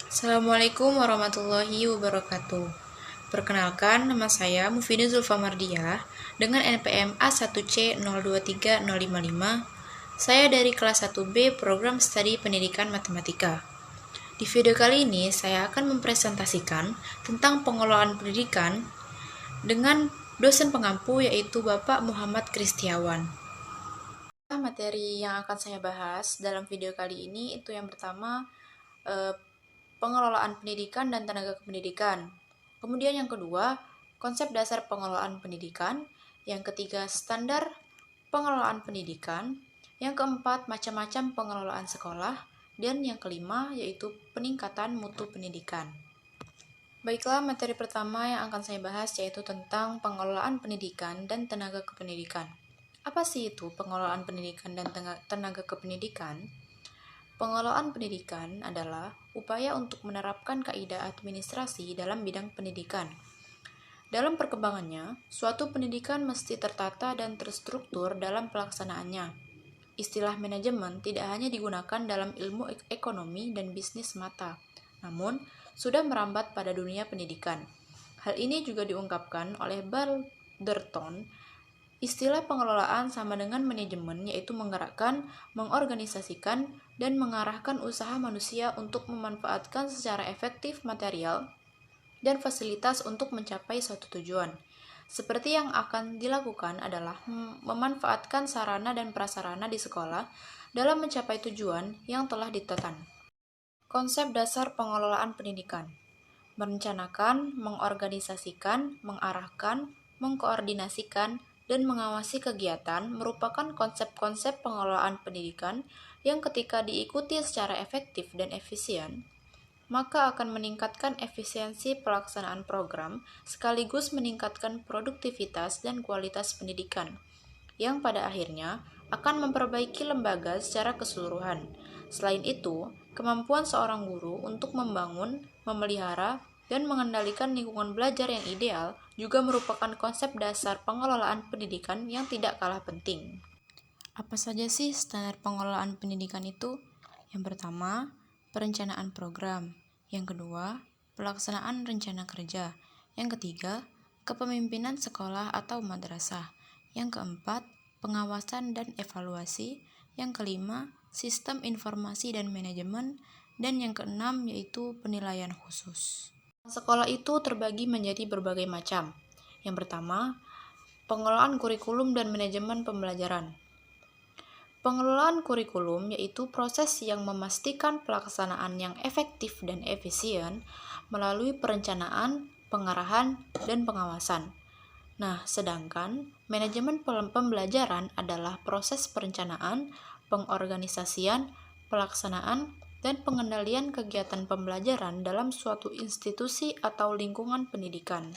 Assalamualaikum warahmatullahi wabarakatuh. Perkenalkan, nama saya Mufida Zulfa Mardiah dengan NPM A1C023055. Saya dari kelas 1B Program Studi Pendidikan Matematika. Di video kali ini, saya akan mempresentasikan tentang pengelolaan pendidikan dengan dosen pengampu yaitu Bapak Muhammad Kristiawan. Materi yang akan saya bahas dalam video kali ini itu yang pertama, pengelolaan pendidikan dan tenaga kependidikan. Kemudian yang kedua, konsep dasar pengelolaan pendidikan. Yang ketiga, standar pengelolaan pendidikan. Yang keempat, macam-macam pengelolaan sekolah. Dan yang kelima, yaitu peningkatan mutu pendidikan. Baiklah, materi pertama yang akan saya bahas yaitu tentang pengelolaan pendidikan dan tenaga kependidikan. Apa sih itu pengelolaan pendidikan dan tenaga kependidikan? Pengelolaan pendidikan adalah upaya untuk menerapkan kaidah administrasi dalam bidang pendidikan. Dalam perkembangannya, suatu pendidikan mesti tertata dan terstruktur dalam pelaksanaannya. Istilah manajemen tidak hanya digunakan dalam ilmu ekonomi dan bisnis semata, namun sudah merambat pada dunia pendidikan. Hal ini juga diungkapkan oleh Balderton. Istilah pengelolaan sama dengan manajemen, yaitu menggerakkan, mengorganisasikan, dan mengarahkan usaha manusia untuk memanfaatkan secara efektif material dan fasilitas untuk mencapai suatu tujuan. Seperti yang akan dilakukan adalah memanfaatkan sarana dan prasarana di sekolah dalam mencapai tujuan yang telah ditetapkan. Konsep dasar pengelolaan pendidikan: merencanakan, mengorganisasikan, mengarahkan, mengkoordinasikan, dan mengawasi kegiatan merupakan konsep-konsep pengelolaan pendidikan yang ketika diikuti secara efektif dan efisien, maka akan meningkatkan efisiensi pelaksanaan program sekaligus meningkatkan produktivitas dan kualitas pendidikan, yang pada akhirnya akan memperbaiki lembaga secara keseluruhan. Selain itu, kemampuan seorang guru untuk membangun, memelihara, dan mengendalikan lingkungan belajar yang ideal juga merupakan konsep dasar pengelolaan pendidikan yang tidak kalah penting. Apa saja sih standar pengelolaan pendidikan itu? Yang pertama, perencanaan program. Yang kedua, pelaksanaan rencana kerja. Yang ketiga, kepemimpinan sekolah atau madrasah. Yang keempat, pengawasan dan evaluasi. Yang kelima, sistem informasi dan manajemen. Dan yang keenam yaitu penilaian khusus. Sekolah itu terbagi menjadi berbagai macam. Yang pertama, pengelolaan kurikulum dan manajemen pembelajaran. Pengelolaan kurikulum yaitu proses yang memastikan pelaksanaan yang efektif dan efisien melalui perencanaan, pengarahan, dan pengawasan. Nah, sedangkan manajemen pembelajaran adalah proses perencanaan, pengorganisasian, pelaksanaan, dan pengendalian kegiatan pembelajaran dalam suatu institusi atau lingkungan pendidikan.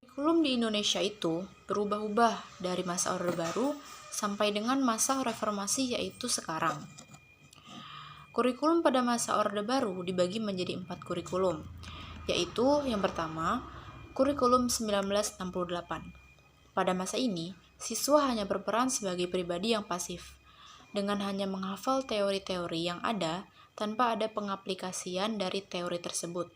Kurikulum di Indonesia itu berubah-ubah dari masa Orde Baru sampai dengan masa reformasi yaitu sekarang. Kurikulum pada masa Orde Baru dibagi menjadi 4 kurikulum, yaitu yang pertama, kurikulum 1968. Pada masa ini, siswa hanya berperan sebagai pribadi yang pasif, dengan hanya menghafal teori-teori yang ada tanpa ada pengaplikasian dari teori tersebut.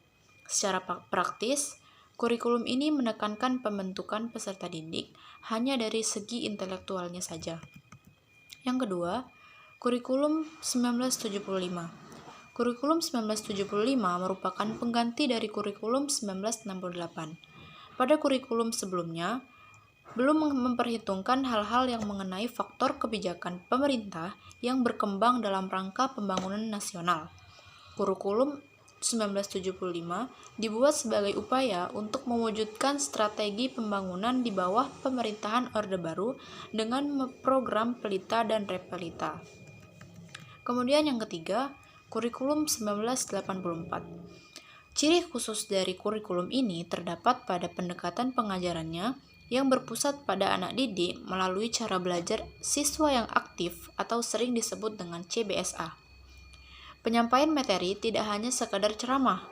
Secara praktis, kurikulum ini menekankan pembentukan peserta didik hanya dari segi intelektualnya saja. Yang kedua, kurikulum 1975. Kurikulum 1975 merupakan pengganti dari kurikulum 1968. Pada kurikulum sebelumnya, belum memperhitungkan hal-hal yang mengenai faktor kebijakan pemerintah yang berkembang dalam rangka pembangunan nasional. Kurikulum 1975 dibuat sebagai upaya untuk mewujudkan strategi pembangunan di bawah pemerintahan Orde Baru dengan program pelita dan repelita. Kemudian yang ketiga, kurikulum 1984. Ciri khusus dari kurikulum ini terdapat pada pendekatan pengajarannya yang berpusat pada anak didik melalui cara belajar siswa yang aktif atau sering disebut dengan CBSA. Penyampaian materi tidak hanya sekadar ceramah.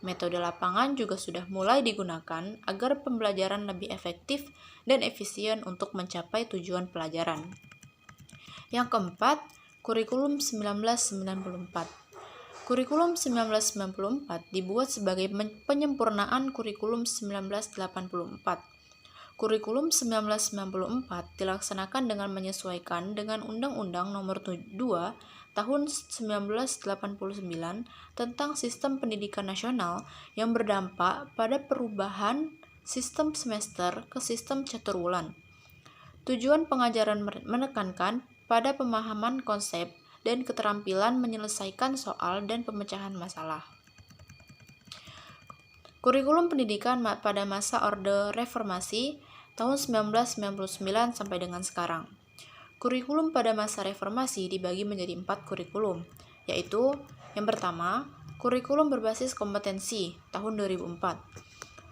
Metode lapangan juga sudah mulai digunakan agar pembelajaran lebih efektif dan efisien untuk mencapai tujuan pelajaran. Yang keempat, kurikulum 1994. Kurikulum 1994 dibuat sebagai penyempurnaan kurikulum 1984. Kurikulum 1994 dilaksanakan dengan menyesuaikan dengan Undang-Undang Nomor 2 Tahun 1989 tentang Sistem Pendidikan Nasional yang berdampak pada perubahan sistem semester ke sistem caturwulan. Tujuan pengajaran menekankan pada pemahaman konsep dan keterampilan menyelesaikan soal dan pemecahan masalah. Kurikulum pendidikan pada masa Orde Reformasi tahun 1999 sampai dengan sekarang. Kurikulum pada masa reformasi dibagi menjadi 4 kurikulum, yaitu yang pertama, kurikulum berbasis kompetensi tahun 2004.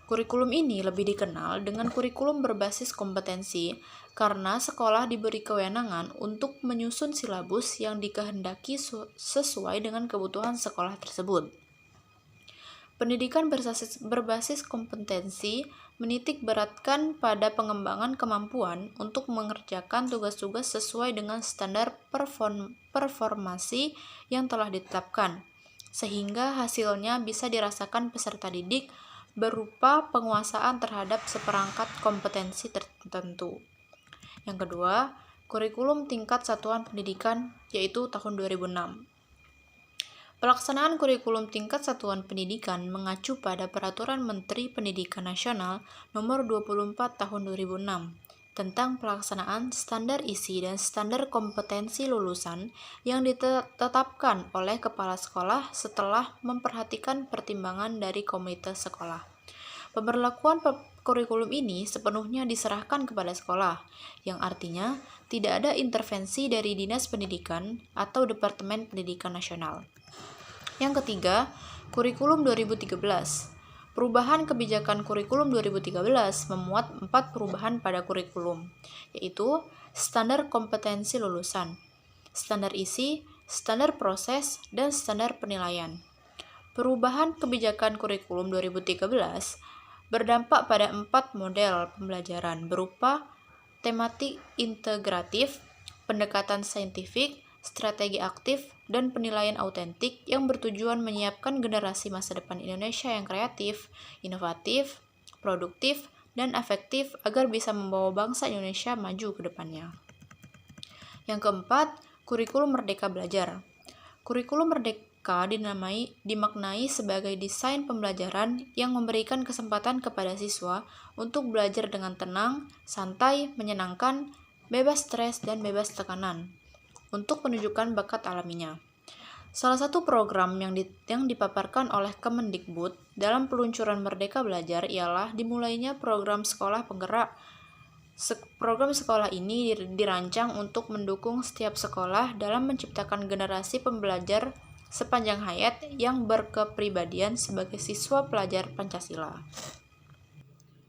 Kurikulum ini lebih dikenal dengan kurikulum berbasis kompetensi karena sekolah diberi kewenangan untuk menyusun silabus yang dikehendaki sesuai dengan kebutuhan sekolah tersebut. Pendidikan berbasis kompetensi menitik beratkan pada pengembangan kemampuan untuk mengerjakan tugas-tugas sesuai dengan standar performasi yang telah ditetapkan, sehingga hasilnya bisa dirasakan peserta didik berupa penguasaan terhadap seperangkat kompetensi tertentu. Yang kedua, kurikulum tingkat satuan pendidikan, yaitu tahun 2006. Pelaksanaan kurikulum tingkat satuan pendidikan mengacu pada Peraturan Menteri Pendidikan Nasional Nomor 24 Tahun 2006 tentang pelaksanaan standar isi dan standar kompetensi lulusan yang ditetapkan oleh kepala sekolah setelah memperhatikan pertimbangan dari komite sekolah. Pemberlakuan kurikulum ini sepenuhnya diserahkan kepada sekolah, yang artinya tidak ada intervensi dari Dinas Pendidikan atau Departemen Pendidikan Nasional. Yang ketiga, kurikulum 2013. Perubahan kebijakan kurikulum 2013 memuat 4 perubahan pada kurikulum, yaitu standar kompetensi lulusan, standar isi, standar proses, dan standar penilaian. Perubahan kebijakan kurikulum 2013 berdampak pada 4 model pembelajaran berupa tematik integratif, pendekatan saintifik, strategi aktif, dan penilaian autentik yang bertujuan menyiapkan generasi masa depan Indonesia yang kreatif, inovatif, produktif, dan efektif agar bisa membawa bangsa Indonesia maju ke depannya. Yang keempat, kurikulum Merdeka Belajar. Kurikulum Merdeka dimaknai sebagai desain pembelajaran yang memberikan kesempatan kepada siswa untuk belajar dengan tenang, santai, menyenangkan, bebas stres, dan bebas tekanan untuk menunjukkan bakat alaminya. Salah satu program yang dipaparkan oleh Kemendikbud dalam peluncuran Merdeka Belajar ialah dimulainya program sekolah penggerak. Program sekolah ini dirancang untuk mendukung setiap sekolah dalam menciptakan generasi pembelajar sepanjang hayat yang berkepribadian sebagai siswa pelajar Pancasila.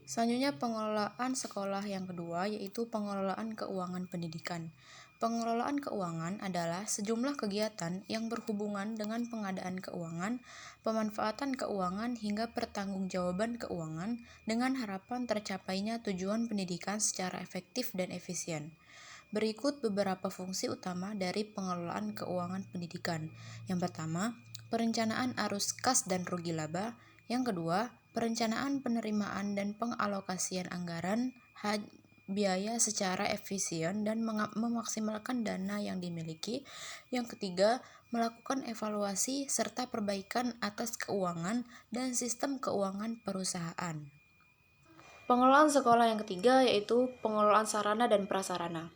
Selanjutnya pengelolaan sekolah yang kedua, yaitu pengelolaan keuangan pendidikan. Pengelolaan keuangan adalah sejumlah kegiatan yang berhubungan dengan pengadaan keuangan, pemanfaatan keuangan hingga pertanggungjawaban keuangan dengan harapan tercapainya tujuan pendidikan secara efektif dan efisien. Berikut beberapa fungsi utama dari pengelolaan keuangan pendidikan. Yang pertama, perencanaan arus kas dan rugi laba. Yang kedua, perencanaan penerimaan dan pengalokasian anggaran biaya secara efisien dan memaksimalkan dana yang dimiliki. Yang ketiga, melakukan evaluasi serta perbaikan atas keuangan dan sistem keuangan perusahaan. Pengelolaan sekolah yang ketiga yaitu pengelolaan sarana dan prasarana.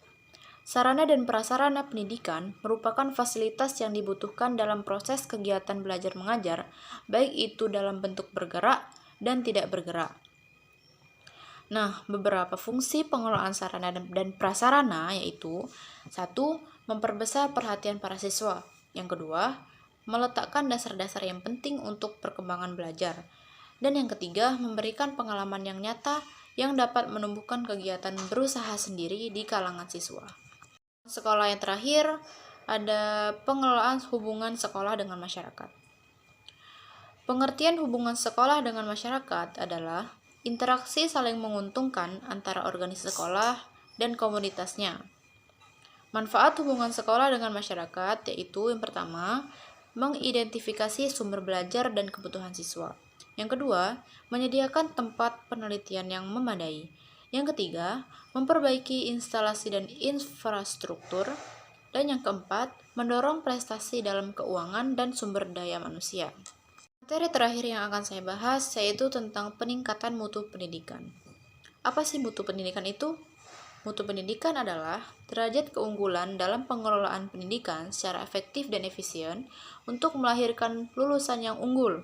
Sarana dan prasarana pendidikan merupakan fasilitas yang dibutuhkan dalam proses kegiatan belajar mengajar, baik itu dalam bentuk bergerak dan tidak bergerak. Nah, beberapa fungsi pengelolaan sarana dan prasarana yaitu 1. Memperbesar perhatian para siswa. Yang kedua, meletakkan dasar-dasar yang penting untuk perkembangan belajar. Dan yang ketiga, memberikan pengalaman yang nyata yang dapat menumbuhkan kegiatan berusaha sendiri di kalangan siswa. Sekolah yang terakhir, ada pengelolaan hubungan sekolah dengan masyarakat. Pengertian hubungan sekolah dengan masyarakat adalah interaksi saling menguntungkan antara organisasi sekolah dan komunitasnya. Manfaat hubungan sekolah dengan masyarakat yaitu yang pertama, mengidentifikasi sumber belajar dan kebutuhan siswa. Yang kedua, menyediakan tempat penelitian yang memadai. Yang ketiga, memperbaiki instalasi dan infrastruktur. Dan yang keempat, mendorong prestasi dalam keuangan dan sumber daya manusia. Materi terakhir yang akan saya bahas yaitu tentang peningkatan mutu pendidikan. Apa sih mutu pendidikan itu? Mutu pendidikan adalah derajat keunggulan dalam pengelolaan pendidikan secara efektif dan efisien untuk melahirkan lulusan yang unggul.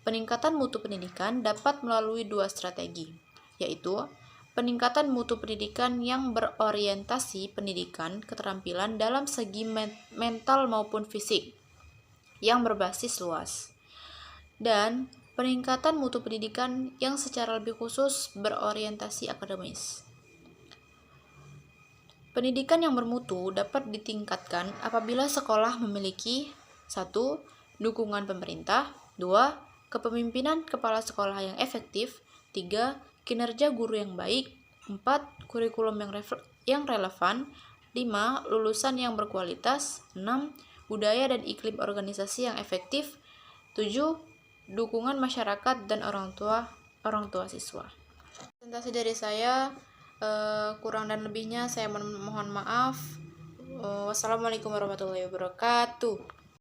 Peningkatan mutu pendidikan dapat melalui dua strategi, yaitu peningkatan mutu pendidikan yang berorientasi pendidikan keterampilan dalam segi mental maupun fisik yang berbasis luas, dan peningkatan mutu pendidikan yang secara lebih khusus berorientasi akademis. Pendidikan yang bermutu dapat ditingkatkan apabila sekolah memiliki 1. Dukungan pemerintah, 2. Kepemimpinan kepala sekolah yang efektif, 3. Kinerja guru yang baik, 4. Kurikulum yang relevan, 5. Lulusan yang berkualitas, 6. Budaya dan iklim organisasi yang efektif, 7. Dukungan masyarakat dan orang tua siswa. Presentasi dari saya, kurang dan lebihnya saya mohon maaf. Wassalamualaikum warahmatullahi wabarakatuh.